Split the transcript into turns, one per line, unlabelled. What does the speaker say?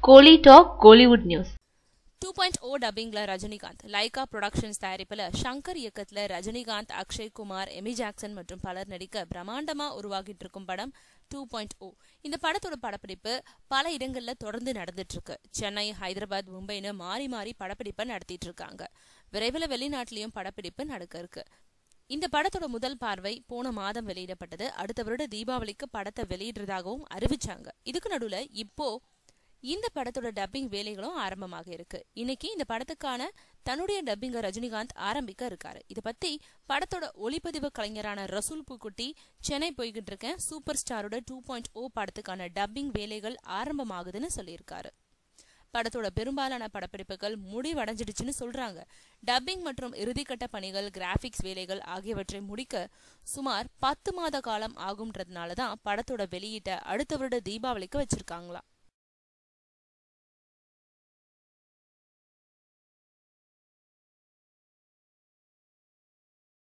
கோலி talk Kollywood news.
2.0 டப்பிங்ல Rajinikanth, Lyca productions தயாரிப்புல சங்கர் இயக்கத்துல ரஜினிகாந்த், அக்ஷய் குமார், எமி ஜாக்சன் மற்றும் பலர் நடிக்க பிரம்மாண்டமா உருவாகிட்டு இருக்கும் படம் 2.0. இந்த படத்தோட படப்பிடிப்பு பல இடங்கள்ல தொடர்ந்து நடந்துட்டு இருக்கு. சென்னை, ஹைதராபாத், மும்பைன்னு மாறி மாறி படப்பிடிப்பை நடத்திட்டு இருக்காங்க. விரைவில் வெளிநாட்டிலையும் படப்பிடிப்பு நடக்க இருக்கு. இந்த படத்தோட முதல் பார்வை போன மாதம் வெளியிடப்பட்டது. அடுத்த வருட தீபாவளிக்கு படத்தை வெளியிடுறதாகவும் அறிவிச்சாங்க. இதுக்கு நடுவுல இப்போ இந்த படத்தோட டப்பிங் வேலைகளும் ஆரம்பமாக இருக்கு. இன்னைக்கு இந்த படத்துக்கான தன்னுடைய டப்பிங்க ரஜினிகாந்த் ஆரம்பிக்க இருக்காரு. இத பத்தி படத்தோட ஒளிப்பதிவு கலைஞரான ரசூல் பூக்குட்டி, சென்னை போய்கிட்டு இருக்கேன், சூப்பர் ஸ்டாரோட 2.0 படத்துக்கான டப்பிங் வேலைகள் ஆரம்பமாகுதுன்னு சொல்லியிருக்காரு. படத்தோட பெரும்பாலான படப்பிடிப்புகள் முடிவடைஞ்சிடுச்சுன்னு சொல்றாங்க. டப்பிங் மற்றும் இறுதிக்கட்ட பணிகள், கிராபிக்ஸ் வேலைகள் ஆகியவற்றை முடிக்க சுமார் 10 மாத காலம் ஆகும்ன்றதுனாலதான் படத்தோட வெளியீட்டை அடுத்த வருட தீபாவளிக்கு வச்சிருக்காங்களாம்.